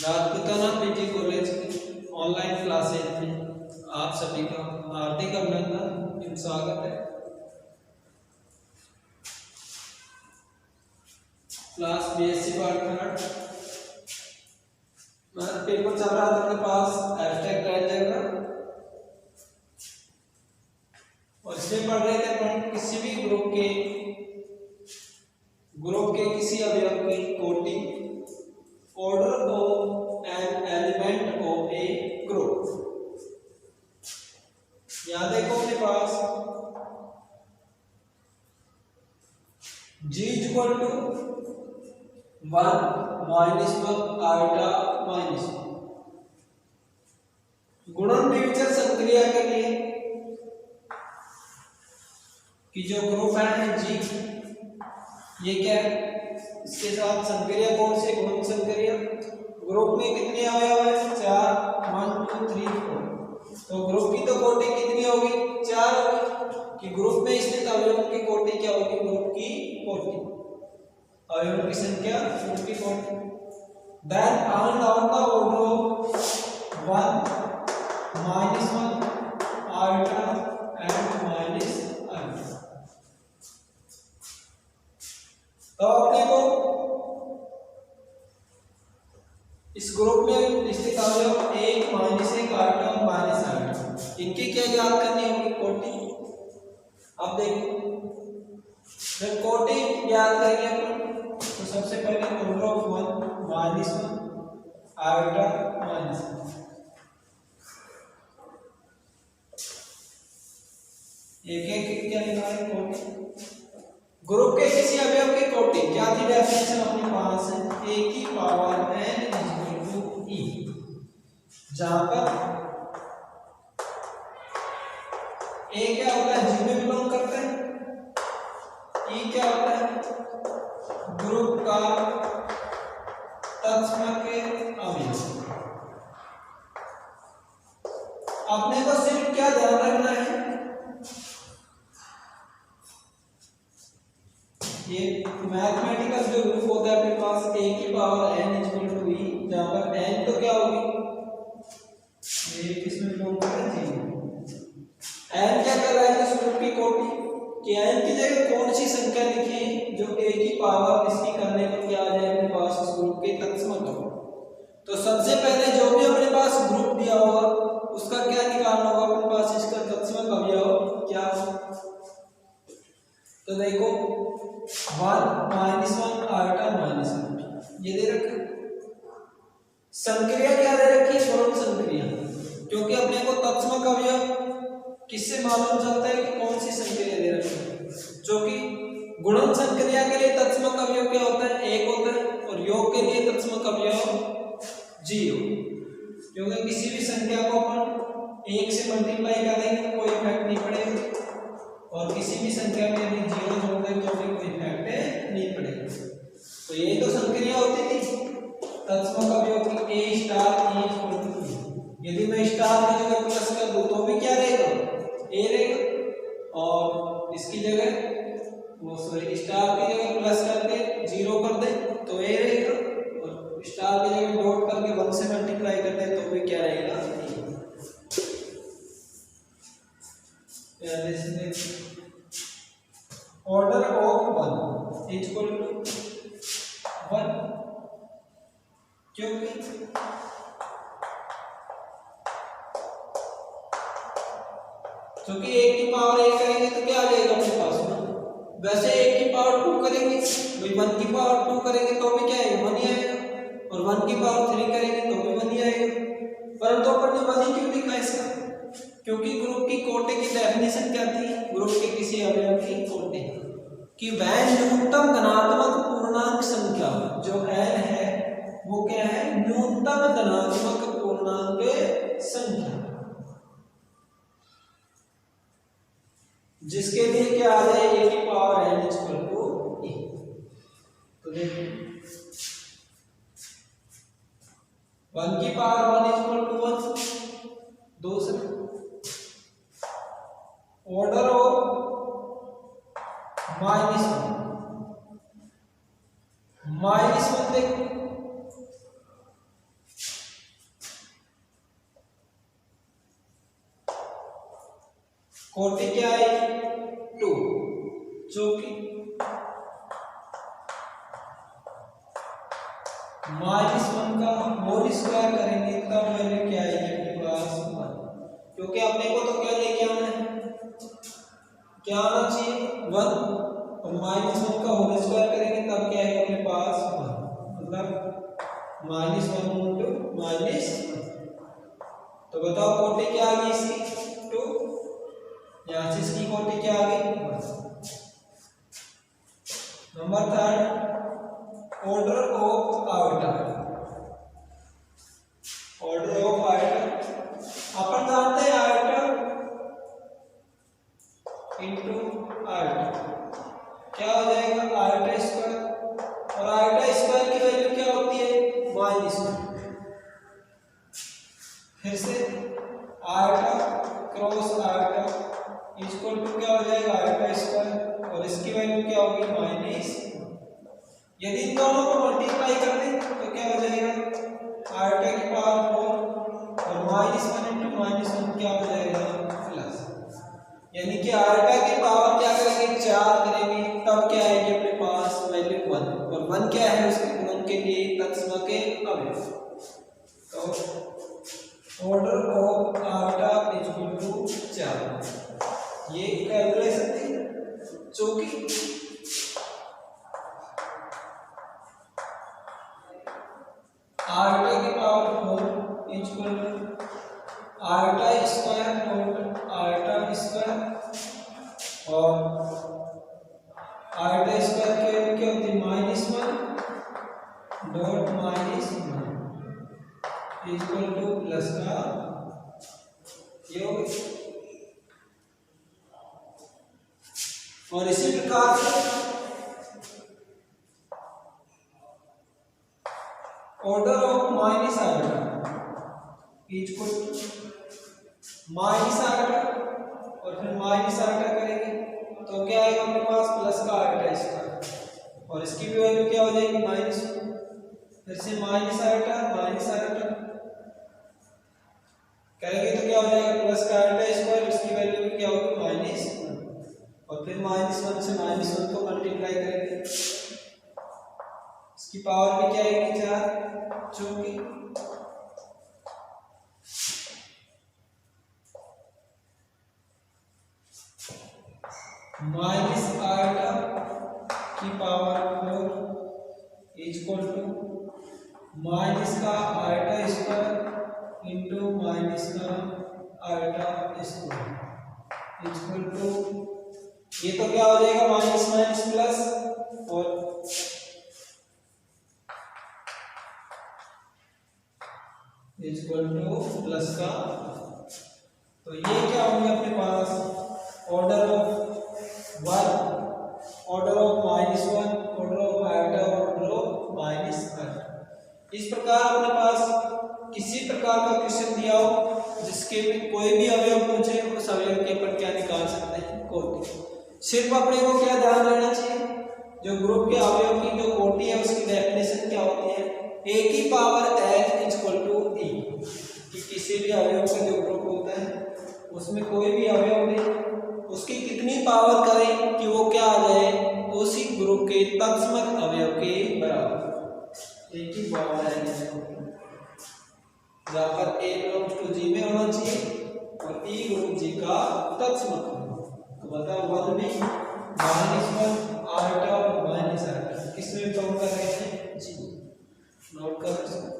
Rajputana PG college की online classes में आप सभी का हार्दिक अभिनंदन एवं स्वागत है। Class BSc part third paper चल रहा था अपने पास एब्स्ट्रैक्ट अलजेब्रा और इसमें पढ़ रहे थे अपन किसी भी ग्रुप के किसी अवयव की कोटि order of an element of a group. यहां देखो अपने पास G equal to 1 minus 1 iota minus 1 गुणन द्विविचर संक्रिया के लिए कि जो ग्रुप है G, ये क्या है, इसके साथ संक्रिया कौन से गुणन संक्रिया। ग्रुप में कितने अवयव है? 4 1 2 3 4। तो ग्रुप की तो कोटि कितनी होगी? 4 होगी। कि ग्रुप में स्थित अवयवों की कोटि क्या होगी? ग्रुप की कोटि, अवयवों की संख्या, ग्रुप की कोटि। Then find out the order of 1 minus 1 iota and minus iota. तो अपने को इस ग्रुप में स्थित अवयव 1 माइनस 1 आइटा और माइनस आइटा, इनकी क्या ज्ञात करनी होगी? कोटि। अब देखो जब कोटि ज्ञात करेंगे अपन तो सबसे पहले order of 1 minus 1 iota minus 1 एक क्या लिखा है? कोटि। ग्रुप के किसी अवयव की कोटि क्या थी? डेफिनेशन अपने पास है a की power n equal to e, जहां पर a क्या होता है? G में बिलोंग करता है। e क्या होता है? ग्रुप का तत्समक अवयव। अपने को सिर्फ क्या ध्यान रखना है, ये मैथमेटिकल जो ग्रुप होता है अपने पास a की power n equal to e, जहां पर n तो क्या होगी? ये किसमें बिलोंग करता है? n क्या कर रहा है इस ग्रुप की कोटि कि n की जगह कौन सी संख्या लिखी जो a की पावर इसकी करने पर क्या आ जाए अपने पास इस ग्रुप के तत्समक अवयव। तो सबसे पहले जो भी अपने पास ग्रुप दिया होगा उसका क्या निकालना होगा अपने पास? इसका तत्समक अवयव क्या। तो देखो 1 माइनस 1 आइटा माइनस 1 ये दे रखा। संक्रिया क्या दे रखी? गुणन संक्रिया, क्योंकि अपने को तत्समक अवयव किससे मालूम चलता है कि कौन सी संक्रिया दे रखी है? जो कि गुणन संक्रिया के लिए तत्समक अवयव क्या होता है? 1 होता है और योग के लिए तत्समक अवयव 0। क्योंकि किसी भी संख्या को अपन 1 से मल्टीप्लाई कर देंगे तो कोई इफेक्ट नहीं पड़ेगा और किसी भी संख्या में यदि 0 जोड़ दें तो भी कोई इफेक्ट नहीं पड़ेगा। तो ये तो संक्रिया होती थी तत्समक अवयव की a star e equal to e। यदि मैं स्टार की जगह प्लस कर दूं तो भी क्या रहेगा? a रहेगा। और इसकी जगह स्टार की जगह प्लस करके 0 कर दे तो a रहेगा और स्टार की जगह डॉट करके 1 से मल्टीप्लाई कर दे तो भी क्या रहेगा? ऑर्डर ऑफ 1 इक्वल टू 1, क्योंकि a की पावर 1 करेंगे तो क्या आ जाएगा अपने पास में? वैसे a की पावर 2 करेंगे, भाई 1 की पावर 2 करेंगे तो भी क्या आएगा? 1 ही आएगा और 1 की पावर 3 करेंगे तो भी 1 ही आएगा। परंतु अपन ने 1 ही क्यों लिखा इसका? क्योंकि ग्रुप की कोटि की डेफिनेशन क्या थी? ग्रुप के किसी अवयव की कोटि कि वह न्यूनतम धनात्मक पूर्णांक संख्या जो n है वो क्या है? न्यूनतम धनात्मक पूर्णांक संख्या, जिसके लिए क्या आ जाए? a की power n equal to e। तो देखो 1 की पावर 1 इक्वल टू 1। दूसरा ऑर्डर ऑफ माइनस 1 देखो 40 क्या आएगी 2, जो कि -1 का होल स्क्वायर करेंगे तब वैल्यू क्या आएगी अपने पास 1, क्योंकि अपने को तो क्या लेके आना है, क्या आना चाहिए 1, और -1 का होल स्क्वायर करेंगे तब क्या आएगा अपने पास 1, मतलब -1 इंटू -1। तो बताओ कोटि क्या आ गई इसकी 2, यहाँ से इसकी कोटि क्या आ गई 1। Number 3, order of iota. Order of iota अपन जानते हैं आयोटा इंटू आयोटा क्या हो जाएगा आयोटा स्क्वायर, और आयोटा स्क्वायर की वैल्यू क्या होती है -1। फिर से iota cross iota equal to क्या हो जाएगा आयोटा स्क्वायर, और इसकी वैल्यू क्या होगी -1। यदि इन दोनों को मल्टीप्लाई कर दें तो क्या हो जाएगा आयोटा की पावर 4 और -1 इंटू -1 क्या हो जाएगा प्लस, यानी कि आयोटा की पावर क्या करेंगे 4 करेंगे तब क्या आएगी अपने पास वैल्यू 1, और 1 क्या है उसके गुणन के लिए तत्सम के अवयव। तो order of iota equal to 4, ये कैलकुलेशन थी जो कि आयोटा की power 4 equal to iota square dot iota square, और आयोटा स्क्वायर की वैल्यू क्या होती है -1 डॉट -1 इक्वल टू प्लस का ये हो गया। और इसी प्रकार से order of minus iota equal to minus iota, और फिर माइनस आयोटा करेंगे तो क्या आएगा अपने पास प्लस का आयोटा स्क्वायर, और इसकी भी वैल्यू क्या हो जाएगी -1। फिर से माइनस आयोटा करेंगे तो क्या हो जाएगा प्लस का आयोटा स्क्वायर, इसकी वैल्यू भी क्या होगी -1, और फिर -1 से -1 को मल्टीप्लाई करेंगे, इसकी पावर भी क्या आएगी 4, जो कि माइनस आयोटा की पावर 4 इक्वल टू माइनस का आयोटा स्क्वायर इंटू माइनस का आयोटा स्क्वायर इक्वल टू, ये तो क्या हो जाएगा माइनस माइनस प्लस, और इक्वल टू प्लस का, तो ये क्या होंगे अपने पास order of 1, order of -1, order of iota, order of minus iota. इस प्रकार अपने पास किसी प्रकार का क्वेश्चन दिया हो जिसके में कोई भी अवयव पूछे उस अवयव के अपन क्या निकाल सकते हैं कोटि। सिर्फ अपने को क्या ध्यान रखना चाहिए, जो ग्रुप के अवयव की जो कोटि है उसकी डेफिनेशन क्या होती है, a की power n equal to e, कि किसी भी अवयव का जो ग्रुप होता है उसमें कोई भी अवयव में उसकी कितनी पावर करें कि वो क्या आ जाए उसी ग्रुप के तत्समक अवयव के बराबर। एक ही पावर आएगी जहां पर a बिलोंग्स टू g में होना चाहिए और e ग्रुप g का तत्समक। तो बताओ 1 में -1 आयोटा और माइनस आयोटा किसमें बिलोंग कर रहे हैं g, नोट कर सकते।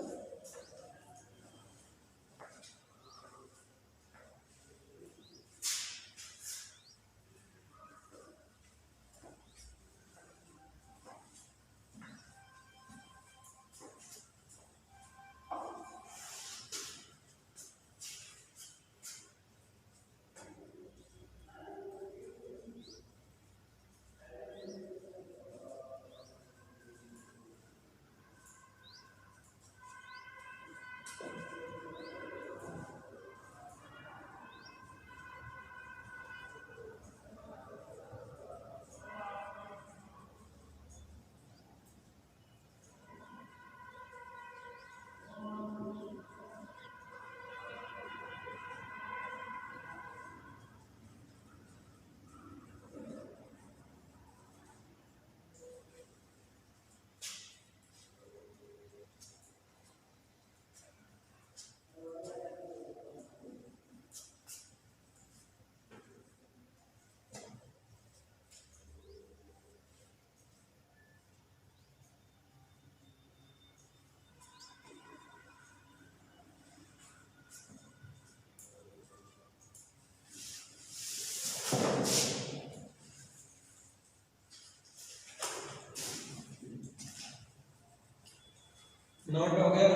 नोट हो गया।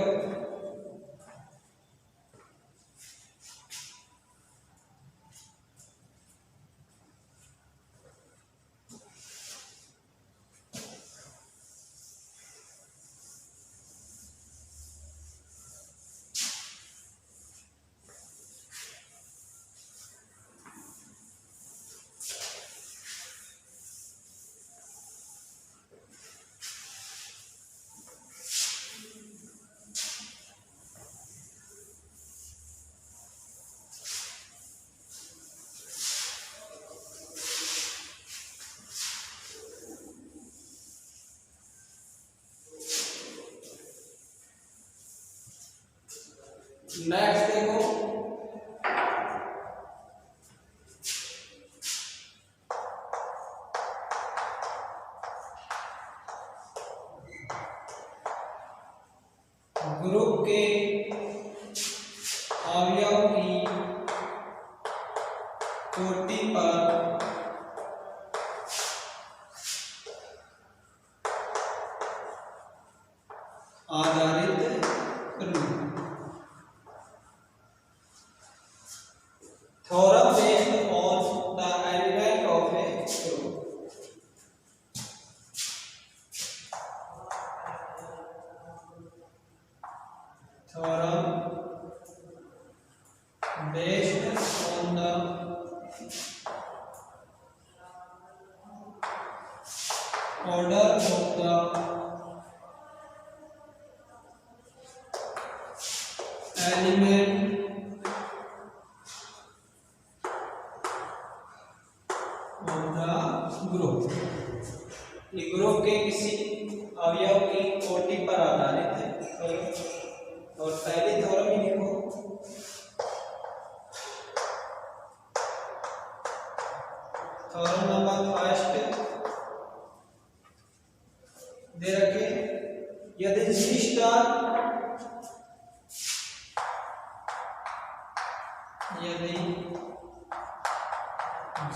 नेक्स्ट देखो, ग्रुप के अवयव की कोटि पर आधारित रूप। Theorem based on the element of a group. Theorem based on the order of the element of the group। ये ग्रुप के किसी अवयव की कोटि पर आधारित है। और पहली थ्योरम ही देखो, थ्योरम नंबर फर्स्ट दे रखे, यदि G स्टार, यदि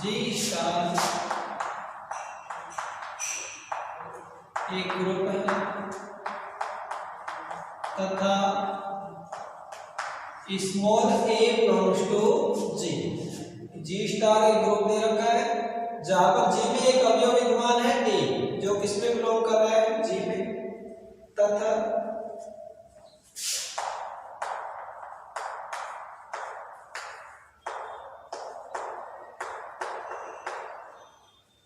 G स्टार एक ग्रुप है तथा small a belongs to G। G star एक ग्रुप दे रखा है जहां पर G में एक अवयव विद्यमान है a, जो किसमें बिलोंग कर रहा है, G में, तथा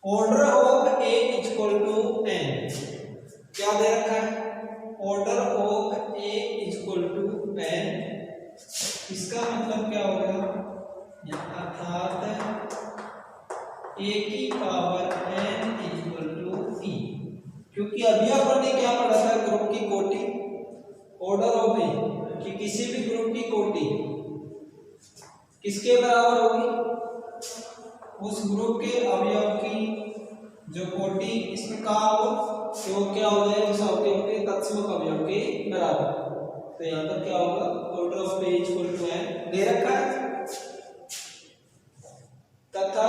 order of a equal to n। क्या दे रखा है, order of a equal to n। इसका मतलब क्या होगा, अर्थात a की power n equal to e। क्योंकि अभी अपन ने क्या पढ़ा था, ग्रुप की कोटि, ऑर्डर ऑफ ए, कि किसी भी ग्रुप की कोटि किसके बराबर होगी, उस ग्रुप के अवयव की जो कोटि इसमें कहा हो तो क्या हो जाए, उस अवयव के तत्समक अवयव के बराबर। तो यहाँ पर क्या होगा, order of A equal to n दे रखा है तथा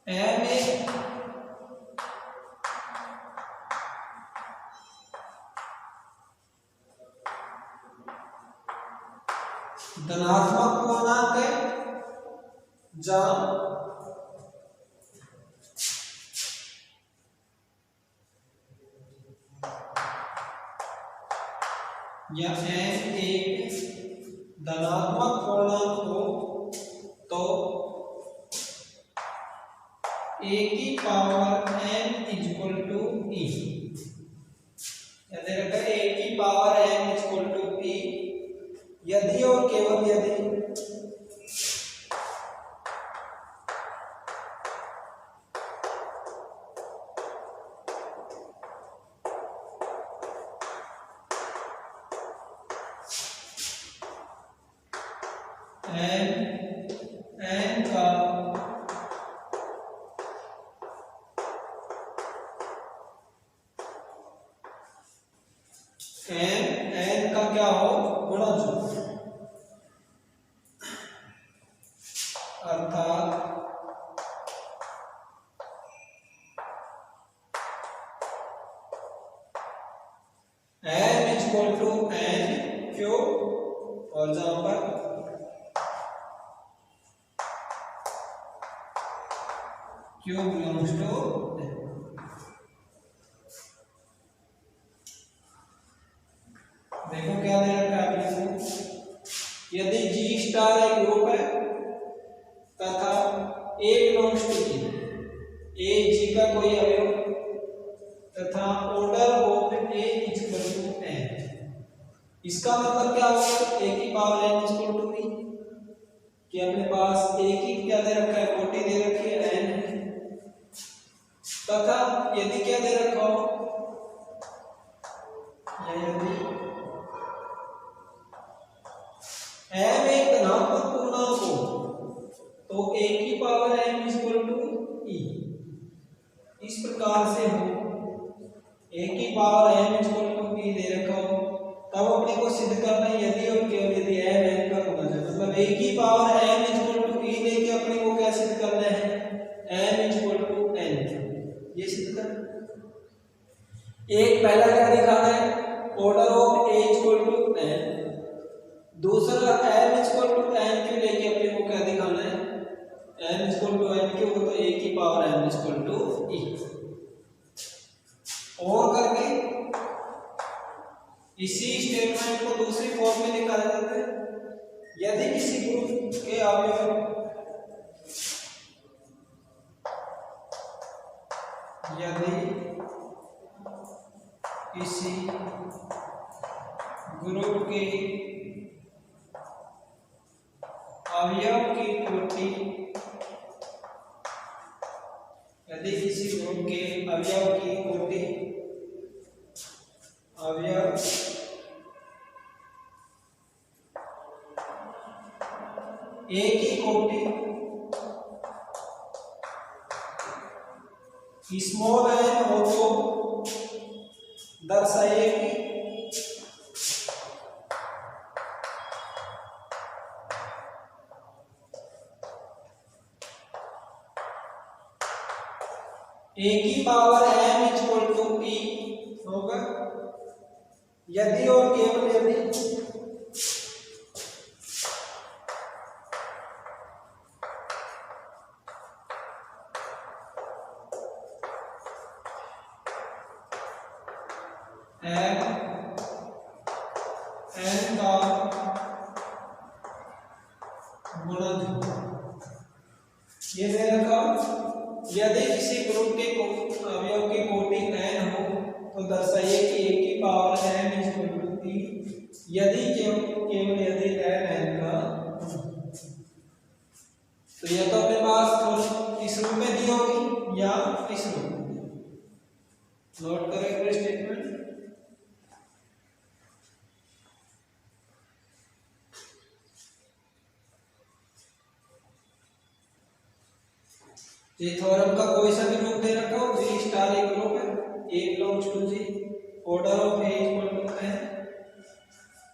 m में धनात्मक पूर्णांक है, जहां या n एक धनात्मक पूर्णांक हो तो a की power n equal to e। याद रखना, a की power n equal to e यदि और केवल यदि n का n n का क्या हो, गुणज हो, अर्थात n इक्वल टू n क्यों, और जहां पर क्यू बिलोंग्स टू, देखो क्या दे रखा है आपको, यदि G स्टार एक ग्रुप है तथा A belongs to G, A G का कोई अवयव तथा order of A equal to n, इसका मतलब क्या होगा, A की power n equal to b, कि अपने पास A की क्या दे रखा है, कोटि दे रखी है n, तथा यदि क्या दे रखा हो, यदि m एक धनात्मक पूर्णांक हो तो A की power m equal to e, इस प्रकार से हो, A की power m equal to e दे रखा हो, तब अपने को सिद्ध करना है यदि और केवल यदि m n का गुणज है, मतलब A की power m equal to e लेके अपने को क्या सिद्ध करना है, m इक्वल टू n, ये सिद्ध करना। एक पहला क्या दिखाना है, order of A equal to n, दूसरा m इक्वल टू n क्यों लेके अपने को क्या दिखाना है, m इक्वल टू n क्यों, तो A की power m equal to e, और करके इसी स्टेटमेंट को दूसरी फॉर्म में निकाला जाता है, यदि किसी ग्रुप के अवयव, यदि किसी ग्रुप के अवयव की कोटि, यदि किसी ग्रुप के अवयव की कोटि, अवयव A की कोटि स्मॉल n हो तो दर्शाइए कि A की power m equal to e होगा, यदि और केवल यदि m n का गुणज, ये दे रखा, यदि किसी ग्रुप के अवयव की कोटि n हो तो दर्शाइए कि A की power m equal to e, यदि केवल यदि n का, तो यह तो अपने पास इस रूप में दी होगी या इस रूप में, नोट करें स्टेटमेंट। ये थ्योरम का कोई सा भी रूप दे रखा हो, G स्टार एक ग्रुप है, A belongs to G, order of A equal to n,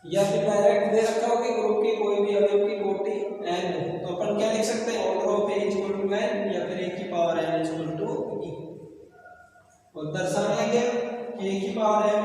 या फिर डायरेक्ट दे रखा हो कि ग्रुप के कोई भी अवयव की कोटि n हो, तो अपन क्या लिख सकते हैं, order of A equal to n, या फिर A की power n equal to e, और दर्शाना है क्या कि A की पावर m